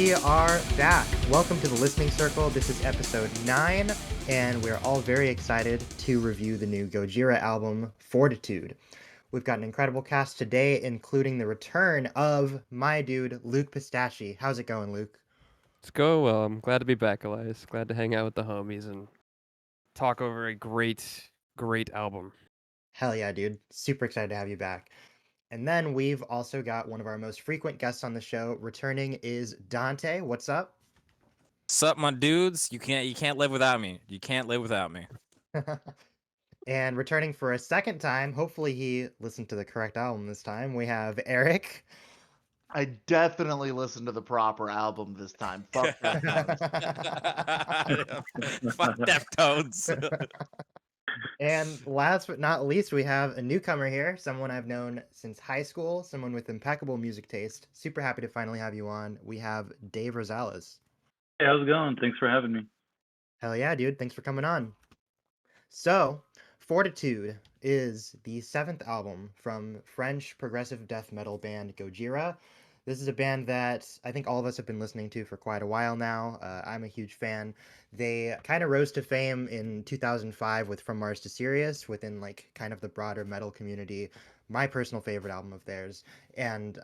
We are back. Welcome to the Listening Circle. This is episode 9, and we're all very excited to review the new Gojira album, Fortitude. We've got an incredible cast today, including the return of my dude, Luke Pistacchi. How's it going, Luke? It's going well. I'm glad to be back, Elias. Glad to hang out with the homies and talk over a great album. Hell yeah, dude. Super excited to have you back. And then we've also got one of our most frequent guests on the show. Returning is Dante. What's up? Sup, my dudes? You can't live without me. You can't live without me. And returning for a second time, hopefully he listened to the correct album this time, we have Eric. I definitely listened to the proper album this time. Fuck Deftones. Fuck Deftones. And last but not least, we have a newcomer here, someone I've known since high school, someone with impeccable music taste. Super happy to finally have you on. We have Dave Rosales. Hey, how's it going? Thanks for having me. Hell yeah, dude. Thanks for coming on. So, Fortitude is the 7th album from French progressive death metal band Gojira. This is a band that I think all of us have been listening to for quite a while now. I'm a huge fan. They kind of rose to fame in 2005 with From Mars to Sirius within like kind of the broader metal community. My personal favorite album of theirs. And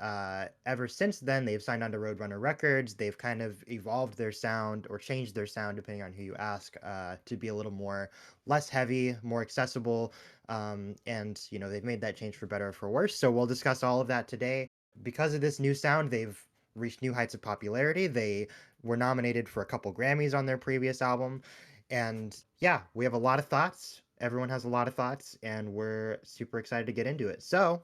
ever since then, they've signed on to Roadrunner Records. They've kind of evolved their sound or changed their sound, depending on who you ask, to be a little more less heavy, more accessible. And, you know, they've made that change for better or for worse. So we'll discuss all of that today. Because of this new sound, they've reached new heights of popularity. They were nominated for a couple Grammys on their previous album. And yeah, we have a lot of thoughts. Everyone has a lot of thoughts, and we're super excited to get into it. So,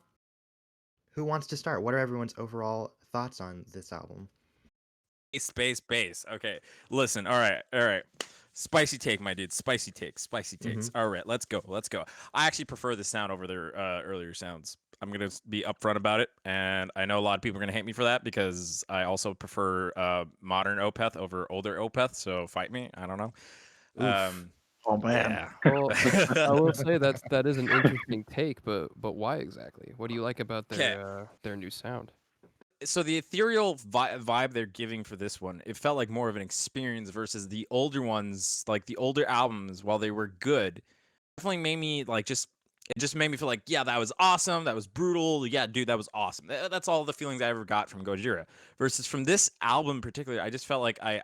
who wants to start? What are everyone's overall thoughts on this album? Space. Okay, listen. All right. Spicy take, my dude. Spicy takes. All right, let's go. I actually prefer the sound over their earlier sounds. I'm gonna be upfront about it, and I know a lot of people are gonna hate me for that because I also prefer modern Opeth over older Opeth. So fight me. I don't know. Oof. Oh man. Yeah. Well, I will say that is an interesting take, but why exactly? What do you like about Okay. their new sound? So the ethereal vibe they're giving for this one, it felt like more of an experience versus the older ones, like the older albums. While they were good, definitely made me like it just made me feel like, yeah, that was awesome, that was brutal, yeah, dude, that was awesome. That's all the feelings I ever got from Gojira. Versus from this album in particular, I just felt like I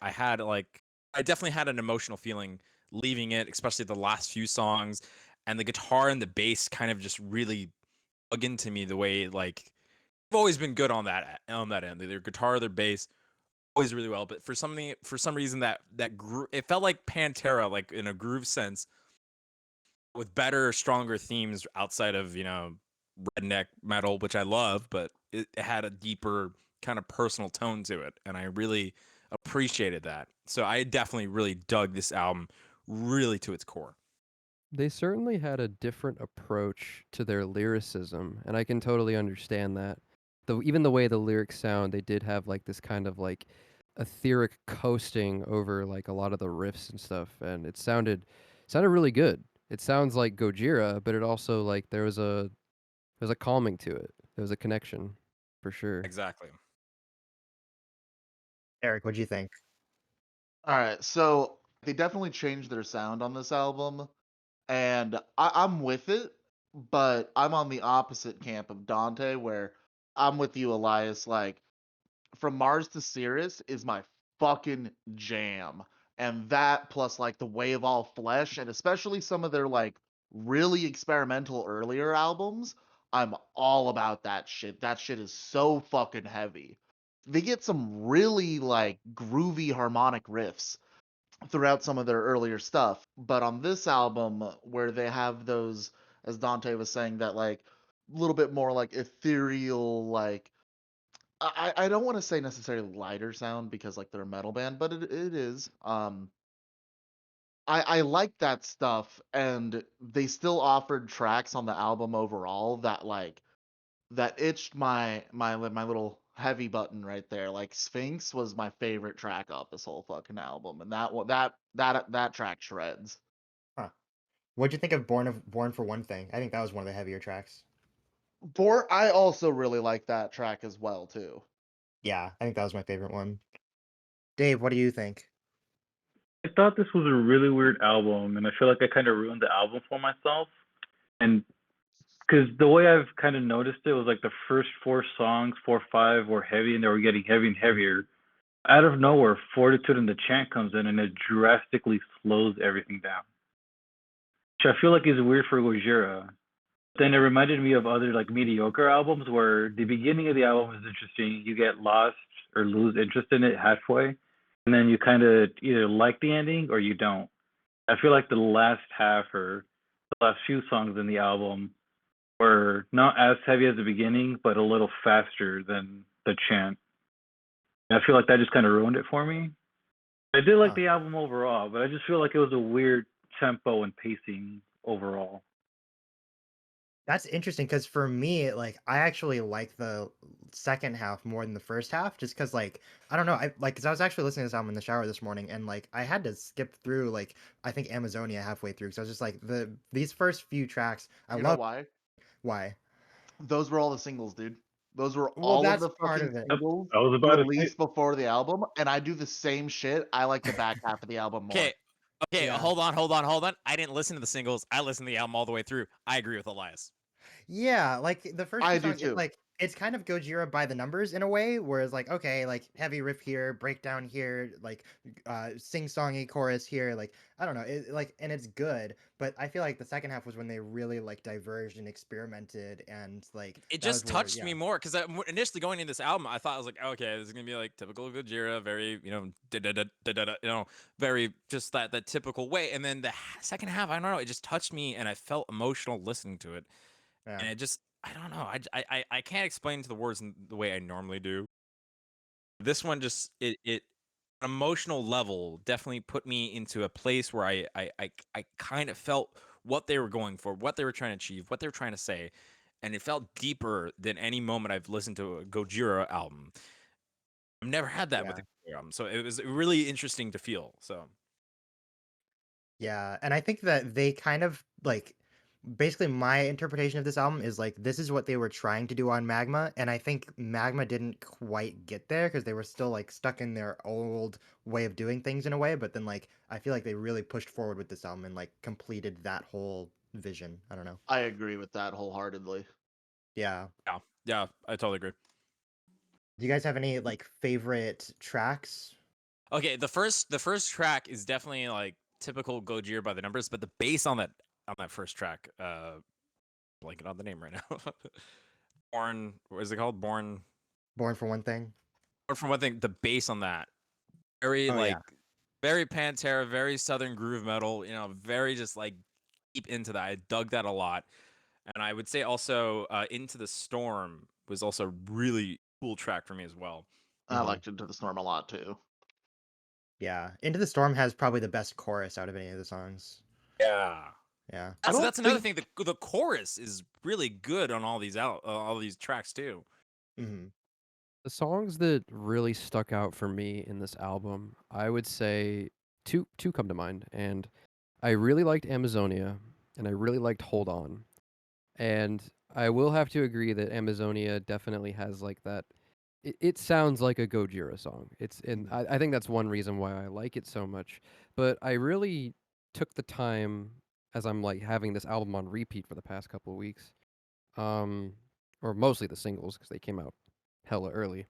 definitely had an emotional feeling leaving it, especially the last few songs, and the guitar and the bass kind of just really dug into me the way like I've always been good on that end. Their guitar, their bass, always really well. But for some reason it felt like Pantera, like in a groove sense, with better, stronger themes outside of redneck metal, which I love, but it had a deeper kind of personal tone to it, and I really appreciated that. So I definitely really dug this album, really to its core. They certainly had a different approach to their lyricism, and I can totally understand that. Though even the way the lyrics sound, they did have like this kind of like etheric coasting over like a lot of the riffs and stuff, and it sounded really good. It sounds like Gojira, but it also like there's a calming to it. There was a connection, for sure. Exactly. Eric, what'd you think? All right, so they definitely changed their sound on this album, and I'm with it, but I'm on the opposite camp of Dante, where I'm with you, Elias. Like, From Mars to Sirius is my fucking jam. And that plus like The Way of All Flesh and especially some of their like really experimental earlier albums, I'm all about that shit. That shit is so fucking heavy. They get some really like groovy harmonic riffs throughout some of their earlier stuff, but on this album where they have those, as Dante was saying, that like a little bit more like ethereal, like I don't want to say necessarily lighter sound because like they're a metal band, but it is. I like that stuff, and they still offered tracks on the album overall that like that itched my little heavy button right there. Like Sphinx was my favorite track off this whole fucking album, and that track shreds. Huh. What'd you think of Born for One Thing? I think that was one of the heavier tracks. I also really like that track as well too. Yeah, I think that was my favorite one. Dave, what do you think? I thought this was a really weird album, and I feel like I kind of ruined the album for myself. And because the way I've kind of noticed it was like the first four songs, 4, 5, were heavy, and they were getting heavier and heavier. Out of nowhere, Fortitude and the Chant comes in, and it drastically slows everything down, which I feel like is weird for Gojira. Then it reminded me of other like mediocre albums where the beginning of the album is interesting, you get lost or lose interest in it halfway, and then you kind of either like the ending or you don't. I feel like the last half or the last few songs in the album were not as heavy as the beginning, but a little faster than the chant. And I feel like that just kind of ruined it for me. I did like Huh. the album overall, but I just feel like it was a weird tempo and pacing overall. That's interesting because for me, like, I actually like the second half more than the first half, just because, like, I don't know, because I was actually listening to this album in the shower this morning, and like, I had to skip through, like, I think Amazonia halfway through, because I was just like, these first few tracks, I You know love. why? Why? Those were all the singles, dude. Those were Well, all of that's the part fucking of it. Yep, singles I was about to say. released before the album, and I do the same shit. I like the back half of the album more. Okay. Okay, Yeah. hold on. I didn't listen to the singles. I listened to the album all the way through. I agree with Elias. Yeah, like the first I few do songs, too. it's kind of Gojira by the numbers in a way, whereas like okay, like heavy riff here, breakdown here, like sing-songy chorus here, like I don't know, and it's good, but I feel like the second half was when they really like diverged and experimented, and like It that was just where touched yeah, me more because initially going into this album, I thought I was like, okay, this is gonna be like typical Gojira, very very just that typical way. And then the second half, I don't know, it just touched me, and I felt emotional listening to it, yeah, and it just, I don't know, I can't explain to the words in the way I normally do. This one just it emotional level definitely put me into a place where I kind of felt what they were going for, what they were trying to achieve, what they were trying to say, and it felt deeper than any moment I've listened to a Gojira album. I've never had that with a yeah. Gojira album, so it was really interesting to feel. So Yeah, and I think that they kind of like basically my interpretation of this album is like this is what they were trying to do on Magma, and I think Magma didn't quite get there because they were still like stuck in their old way of doing things in a way, but then like I feel like they really pushed forward with this album and like completed that whole vision. I don't know. I agree with that wholeheartedly. Yeah. yeah, I totally agree. Do you guys have any like favorite tracks? Okay, the first track is definitely like typical Gojira by the numbers, but the bass on that first track, blanking on the name right now. Born, what is it called? Born for One Thing? Or from one thing, the bass on that, very Oh yeah. like, very Pantera, very Southern groove metal. Very just like deep into that. I dug that a lot, and I would say also, Into the Storm was also a really cool track for me as well. I Mhm. liked Into the Storm a lot too. Yeah. Into the Storm has probably the best chorus out of any of the songs. Yeah, Yeah. I don't that's another think thing. The chorus is really good on all these tracks too. Mhm. The songs that really stuck out for me in this album, I would say two come to mind, and I really liked Amazonia, and I really liked Hold On. And I will have to agree that Amazonia definitely has like that. It sounds like a Gojira song. And Mhm. I think that's one reason why I like it so much. But I really took the time as I'm like having this album on repeat for the past couple of weeks, um, or mostly the singles because they came out hella early.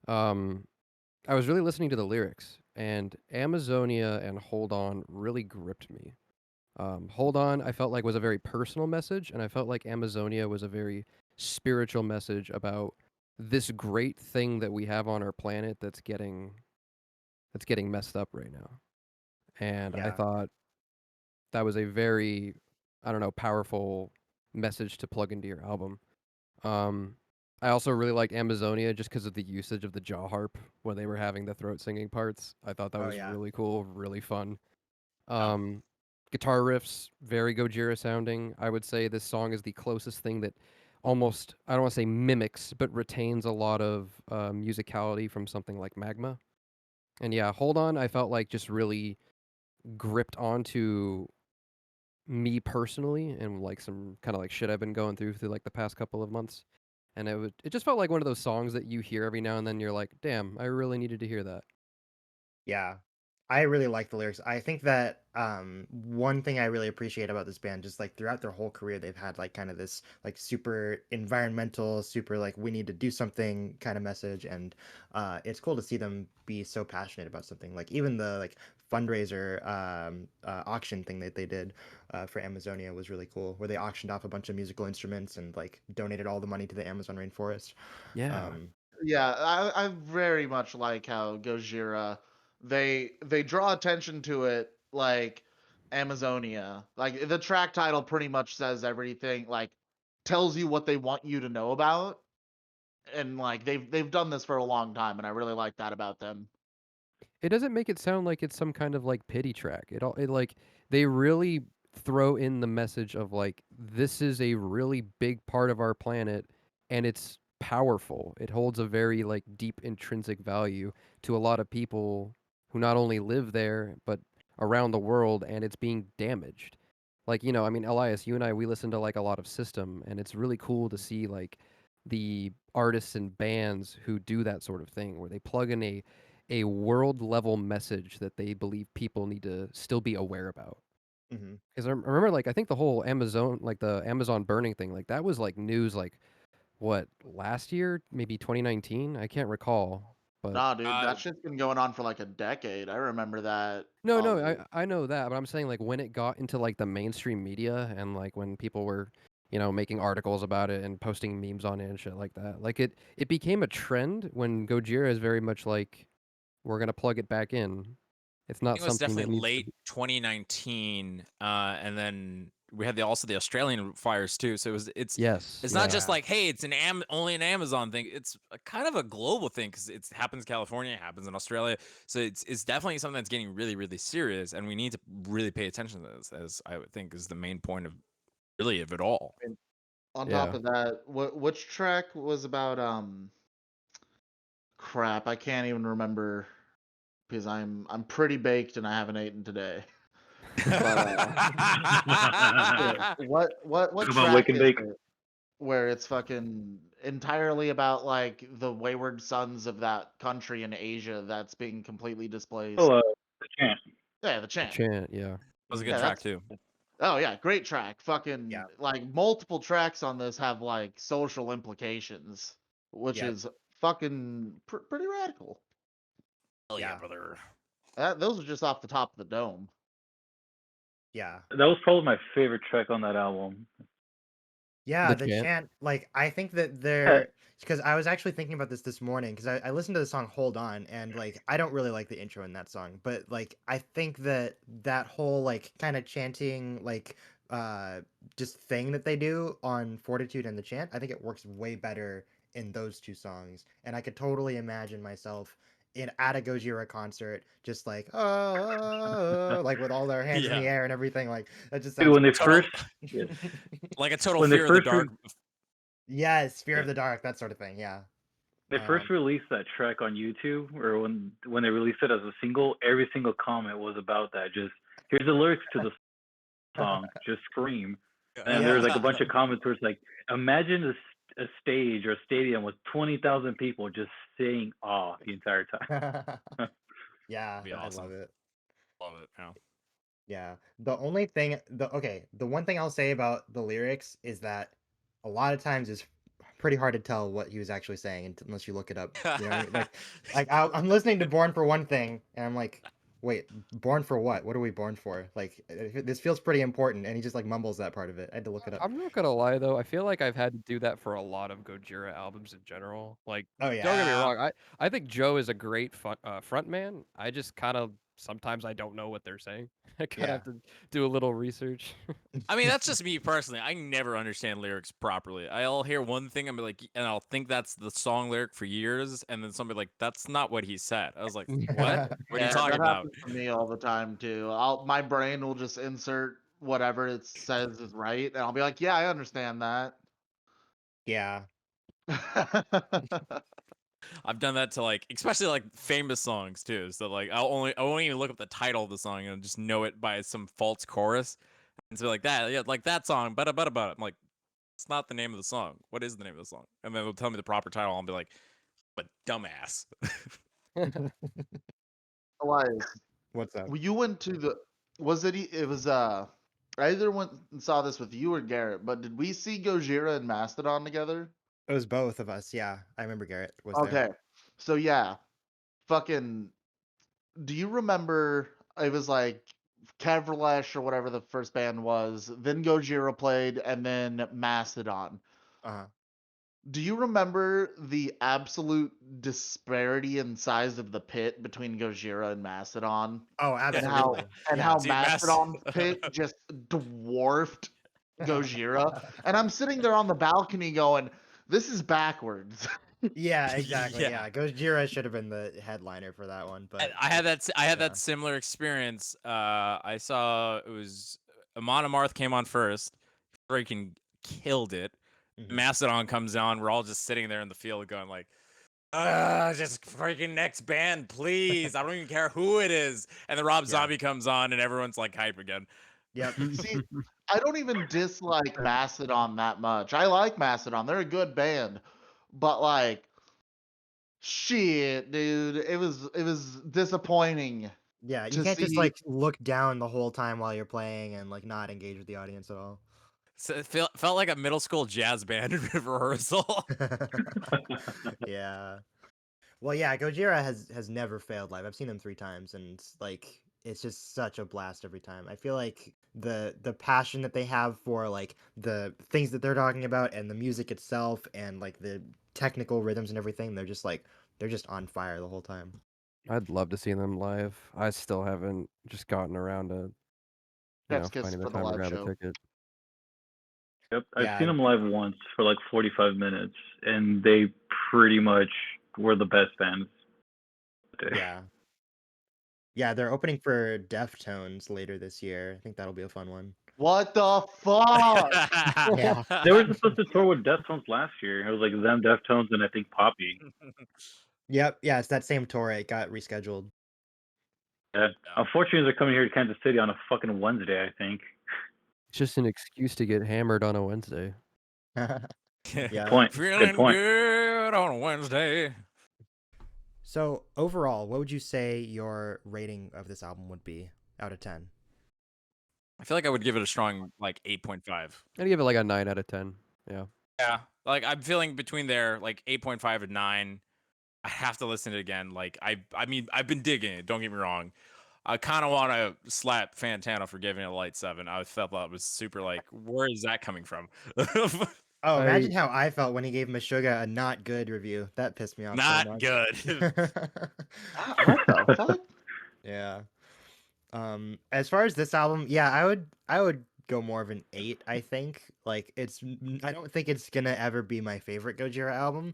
Um, I was really listening to the lyrics, and Amazonia and Hold On really gripped me. Hold On, I felt like was a very personal message, and I felt like Amazonia was a very spiritual message about this great thing that we have on our planet that's getting messed up right now. And I Yeah. thought that was a very, I don't know, powerful message to plug into your album. Um, I also really liked Amazonia just because of the usage of the jaw harp when they were having the throat singing parts. I thought that Oh was yeah. really cool, really fun. Yeah. Um, Guitar riffs, very Gojira sounding. I would say this song is the closest thing that almost, I don't want to say mimics, but retains a lot of musicality from something like Magma. And yeah, Hold On, I felt like just really gripped onto me personally and like some kind of like shit I've been going through like the past couple of months. And it just felt like one of those songs that you hear every now and then you're like, damn, I really needed to hear that. Yeah. I really like the lyrics. I think that one thing I really appreciate about this band, just like throughout their whole career, they've had like kind of this like super environmental, super like we need to do something kind of message, and it's cool to see them be so passionate about something. Like even the like fundraiser auction thing that they did for Amazonia was really cool, where they auctioned off a bunch of musical instruments and like donated all the money to the Amazon rainforest. Yeah. Yeah, I very much like how Gojira they draw attention to it like Amazonia. Like the track title pretty much says everything, like tells you what they want you to know about. And like they've done this for a long time and I really like that about them. It doesn't make it sound like it's some kind of like pity track. It like they really throw in the message of like this is a really big part of our planet and it's powerful. It holds a very like deep intrinsic value to a lot of people who not only live there but around the world, and it's being damaged. Like, I mean, Elias, you and I, we listen to like a lot of System, and it's really cool to see like the artists and bands who do that sort of thing where they plug in a world level message that they believe people need to still be aware about. Hmm. Because I remember, like, I think the whole the Amazon burning thing, like, that was like news, like, what, last year, maybe 2019? I can't recall, but Nah, dude, Uh, that shit's been going on for like a decade. I remember that. no, no, I know that, but I'm saying like when it got into like the mainstream media and like when people were, making articles about it and posting memes on it and shit like that, like it became a trend when Gojira is very much like we're gonna plug it back in. It's I not think it was something that definitely needs to late be. 2019, and then we had also the Australian fires too. So Yes, it's not yeah. just Yeah. like, hey, it's only an Amazon thing. It's a kind of a global thing because it happens in California, it happens in Australia. So it's definitely something that's getting really really serious, and we need to really pay attention to this, as I would think is the main point of really of it all. And on top Yeah. of that, which track was about crap, I can't even remember because I'm pretty baked and I haven't eaten today. But shit, what Talk about track Wake and is Bake. it where it's fucking entirely about like the wayward sons of that country in Asia that's being completely displaced? Oh, the chant. Yeah, the The chant. chant, yeah. Was a Hmm. good Yeah, track that's too. oh yeah, great track. Yeah. Fucking like multiple tracks on this have like social implications, which Yep. is fucking pretty radical. Hell yeah, Yeah. brother. Those are just off the top of the dome. Yeah. That was probably my favorite track on that album. Yeah, The the chant. chant, like, I think that Yeah, they're because I was actually thinking about this morning because I listened to the song Hold On, and like I don't really like the intro in that song, but like I think that that whole like kind of chanting like uh just thing that they do on Fortitude and the chant, I think it works way better in those two songs. And I could totally imagine myself in at a Gojira concert just like oh like with all their hands in Yeah, the air and everything, like that just dude, sounds when they total first, awesome. yeah, like a total when they fear of the first dark. Yes, Fear yeah, of the Dark, that sort of thing. Yeah. they first Um, released that track on YouTube, or when they released it as a single, every single comment was about that. Just here's the lyrics to the song, just scream. And then there was yeah. like a bunch of comments where it's like, imagine a stage or a stadium with 20,000 people just saying "ah" the entire time. Yeah, Be I love awesome. it. Love it. Yeah. Yeah. The one thing I'll say about the lyrics is that a lot of times it's pretty hard to tell what he was actually saying unless you look it up. You know what I mean? I'm listening to Born for One Thing, and I'm like, wait, born for what? What are we born for? Like, this feels pretty important, and he just like mumbles that part of it. I had to look it up. I'm not gonna lie though, I feel like I've had to do that for a lot of Gojira albums in general. Like, Oh don't yeah. get me Yeah. wrong, I think Joe is a great front man. I just kind of sometimes I don't know what they're saying. I kind of Yeah. have to do a little research. I mean, that's just me personally. I never understand lyrics properly. I'll hear one thing and be like, and I'll think that's the song lyric for years, and then somebody like, that's not what he said. I was like, what? What are you Yeah, talking that about? happens to me all the time too. My brain will just insert whatever it says is right, and I'll be like, yeah, I understand that. Yeah. I've done that to like, especially like famous songs too. So like, I won't even look up the title of the song and just know it by some false chorus. And so like that, yeah, like that song, but I'm like, it's not the name of the song. What is the name of the song? And then they'll tell me the proper title. I'll be like, but dumbass. Elias, What's up? you went to the was it? It was I either went and saw this with you or Garrett, but did we see Gojira and Mastodon together? It was both of us. Yeah, I remember Garrett was there. Okay, so yeah, fucking. Do you remember? It was like Kevlarlesh or whatever the first band was. Then Gojira played, and then Mastodon. Uh-huh. Do you remember the absolute disparity in size of the pit between Gojira and Mastodon? Oh, And how absolutely. and Yeah. how See, Mastodon's pit just dwarfed Gojira? And I'm sitting there on the balcony going, "This is backwards." Yeah, exactly. Yeah. Yeah, Gojira should have been the headliner for that one, but I had I had yeah. that similar experience. I saw it was Amon Amarth came on first, freaking killed it. Mhm. Mastodon comes on. We're all just sitting there in the field going like, just freaking next band, please. I don't even care who it is. And then Rob Yeah. Zombie comes on and everyone's like hype again. Yep. See, I don't even dislike Mastodon that much. I like Mastodon; they're a good band, but like, shit, dude, it was disappointing Yeah, you to can't just see. like look down the whole time while you're playing and like not engage with the audience at all. So it felt like a middle school jazz band rehearsal. Yeah. Well, yeah, Gojira has never failed live. I've seen them 3 times and like it's just such a blast every time. I feel like the passion that they have for like the things that they're talking about and the music itself and like the technical rhythms and everything, they're just on fire the whole time. I'd love to see them live. I still haven't just gotten around to, Chef's kiss finding the for the time to live grab a show. ticket. Yep, I've Yeah, seen them live once for like 45 minutes, and they pretty much were the best bands. yeah. Yeah, they're opening for Deftones later this year. I think that'll be a fun one. What the fuck? Yeah. They were supposed to tour with Deftones last year. It was like them, Deftones, and I think Poppy. Yep, yeah, it's that same tour. It got rescheduled. Yeah. Unfortunately, they're coming here to Kansas City on a fucking Wednesday, I think. It's just an excuse to get hammered on a Wednesday. Yeah. Point. Feeling Good point. good on a Wednesday. So overall, what would you say your rating of this album would be out of 10? I feel like I would give it a strong like 8.5. I'd give it like a 9 out of 10. Yeah. Yeah, like I'm feeling between there, like 8.5 and 9. I have to listen to it again. Like I mean, I've been digging it. Don't get me wrong. I kind of want to slap Fantano for giving it a light 7. I felt that was super. Like, where is that coming from? Oh, imagine I how I felt when he gave Meshuggah a not good review. That pissed me off so Not much. good. What the fuck? Yeah. As far as this album, yeah, I would go more of an 8, I think. Like I don't think it's gonna ever be my favorite Gojira album.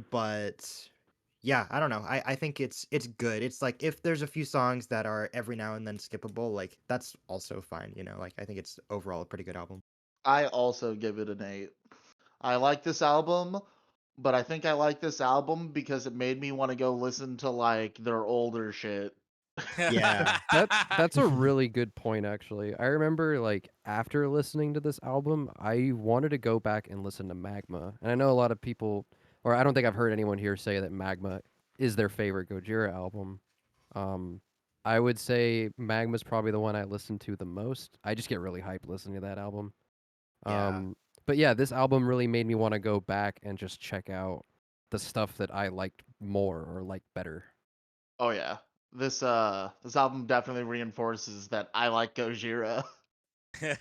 But yeah, I don't know. I think it's good. It's like if there's a few songs that are every now and then skippable, like that's also fine, you know. Like I think it's overall a pretty good album. I also give it an 8. I like this album, but I think I like this album because it made me want to go listen to like their older shit. Yeah. that's a really good point actually. I remember like after listening to this album, I wanted to go back and listen to Magma. And I know a lot of people, or I don't think I've heard anyone here say that Magma is their favorite Gojira album. I would say Magma's probably the one I listen to the most. I just get really hyped listening to that album. Yeah. But yeah, this album really made me want to go back and just check out the stuff that I liked more or liked better. Oh yeah. This album definitely reinforces that I like Gojira. I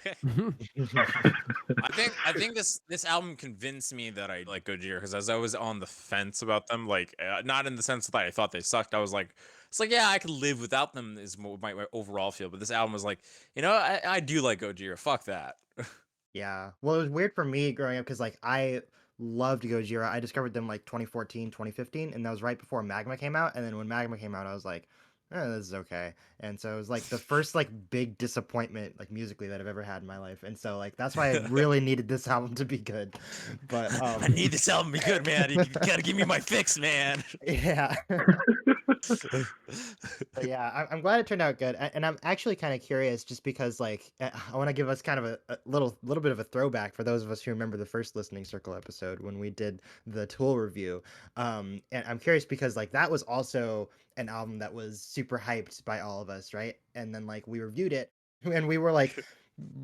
think this album convinced me that I like Gojira because as I was on the fence about them, like not in the sense that I thought they sucked. I was like, it's like yeah, I could live without them is my overall feel. But this album was like, I do like Gojira. Fuck that. Yeah. Well, it was weird for me growing up because like I loved Gojira. I discovered them like 2014, 2015, and that was right before Magma came out. And then when Magma came out, I was like, this is okay. And so it was like the first like big disappointment like musically that I've ever had in my life. And so like that's why I really needed this album to be good. But I need this album to be good, man. You gotta give me my fix, man. yeah. But yeah, I'm glad it turned out good, and I'm actually kind of curious, just because like I want to give us kind of a little bit of a throwback for those of us who remember the first listening circle episode when we did the Tool review. And I'm curious because like that was also an album that was super hyped by all of us, right? And then like we reviewed it, and we were like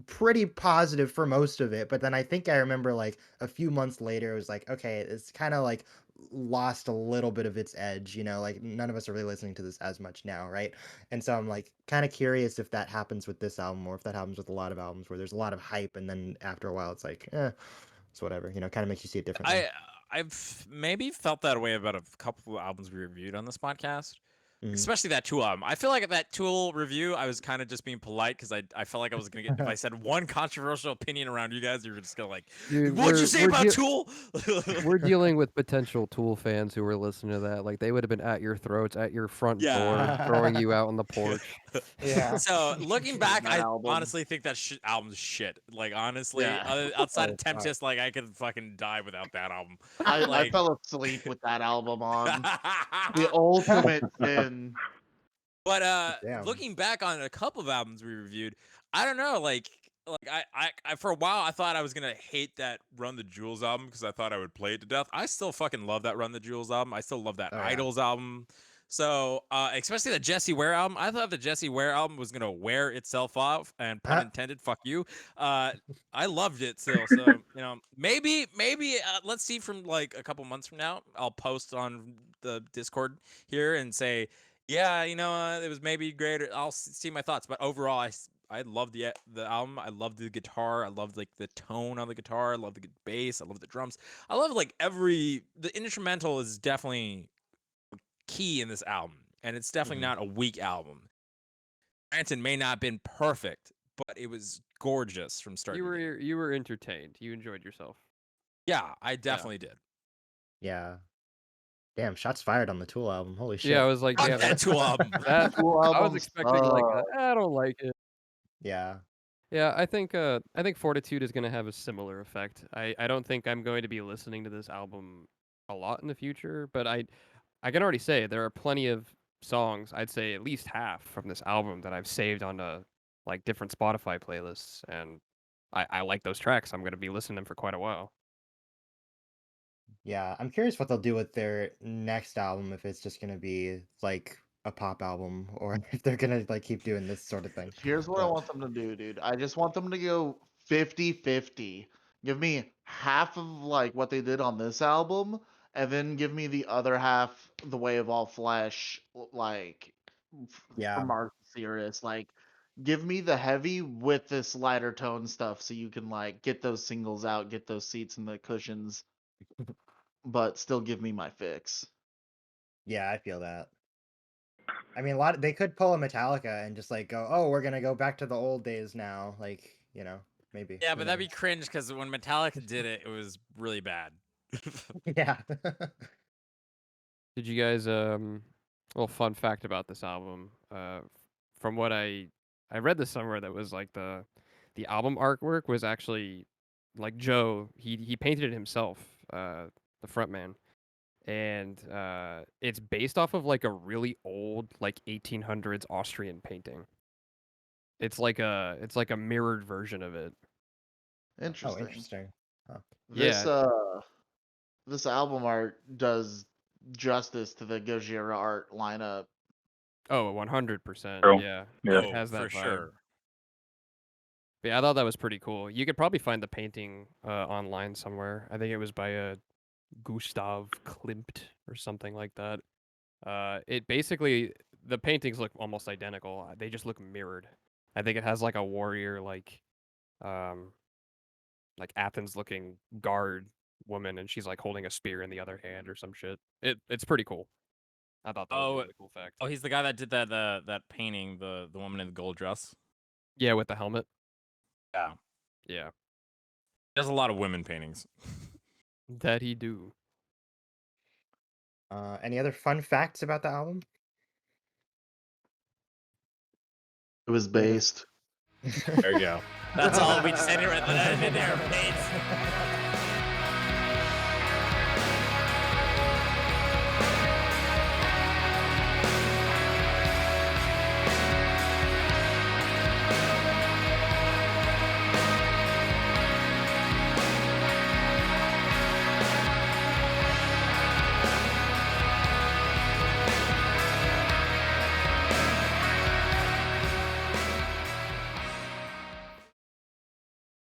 pretty positive for most of it, but then I think I remember like a few months later it was like, okay, it's kind of like lost a little bit of its edge, like none of us are really listening to this as much now, right? And so I'm like kind of curious if that happens with this album, or if that happens with a lot of albums where there's a lot of hype and then after a while it's like, it's whatever, kind of makes you see it differently. I've maybe felt that way about a couple of albums we reviewed on this podcast. Mhm. Especially that Tool album. I feel like at that Tool review, I was kind of just being polite because I felt like I was gonna get, if I said one controversial opinion around you guys, you were just gonna like, Dude, what'd you say about Tool? we're dealing with potential Tool fans who were listening to that. Like they would have been at your throats, at your front door, throwing you out on the porch. Yeah. So looking back, That I album. honestly think that album's shit. Like honestly, Yeah. outside Oh, of Tempest, like I could fucking die without that album. I Like- fell asleep with that album on. The ultimate sin. But Damn. looking back on a couple of albums we reviewed, I don't know, like I for a while I thought I was gonna hate that Run the Jewels album because I thought I would play it to death. I still fucking love that Run the Jewels album. I still love that Oh, yeah. Idols album. So especially the Jessie Ware album. I thought the Jessie Ware album was gonna wear itself off, and pun intended, fuck you. I loved it still. So maybe let's see from like a couple months from now. I'll post on the Discord here and say, yeah, it was maybe great. I'll see my thoughts, but overall, I love the album. I love the guitar. I love like the tone on the guitar. I love the bass. I love the drums. I love like the instrumental is definitely key in this album, and it's definitely not a weak album. Granted, may not have been perfect, but it was gorgeous from start. You were entertained. You enjoyed yourself. Yeah, I definitely did. Yeah. Damn, shots fired on the Tool album. Holy shit. Yeah, I was like, Fuck yeah, that Tool album. Tool I was album expecting like I don't like it. Yeah. Yeah, I think Fortitude is gonna have a similar effect. I don't think I'm going to be listening to this album a lot in the future, but I can already say there are plenty of songs, I'd say at least half from this album that I've saved on like different Spotify playlists, and I like those tracks. I'm gonna be listening to them for quite a while. Yeah, I'm curious what they'll do with their next album, if it's just gonna be like a pop album, or if they're gonna like keep doing this sort of thing. Here's what I But- want them to do, dude. I just want them to go 50-50. Give me half of like what they did on this album, and then give me the other half, The Way of All Flesh, like Yeah. from Mark Sirius. Like, give me the heavy with this lighter tone stuff, so you can like get those singles out, get those seats and the cushions, but still give me my fix. Yeah, I feel that. I mean, they could pull a Metallica and just like go, oh, we're gonna go back to the old days now, like maybe. Yeah, Who but that'd be knows? cringe because when Metallica did it, it was really bad. Yeah. Did you guys well, fun fact about this album, from what I read this somewhere, that was like the album artwork was actually like Joe, he painted it himself, the front man. And it's based off of like a really old like 1800s Austrian painting. It's like a mirrored version of it. Oh, Interesting. interesting. Huh. This album art does justice to the Gojira art lineup. Oh, 100%. True. Yeah. Yeah. It has that for vibe. sure. But yeah, I thought that was pretty cool. You could probably find the painting online somewhere. I think it was by Gustav Klimt or something like that. It basically, the paintings look almost identical. They just look mirrored. I think it has like a warrior, like Athens looking guard woman, and she's like holding a spear in the other hand or some shit. It's pretty cool. I thought that was a really cool fact. Oh, he's the guy that did that painting, the woman in the gold dress. Yeah, with the helmet. Yeah. Yeah. He does a lot of women paintings. That he do. Any other fun facts about the album? It was based. There you go. That's all. We just ended right there. Paints.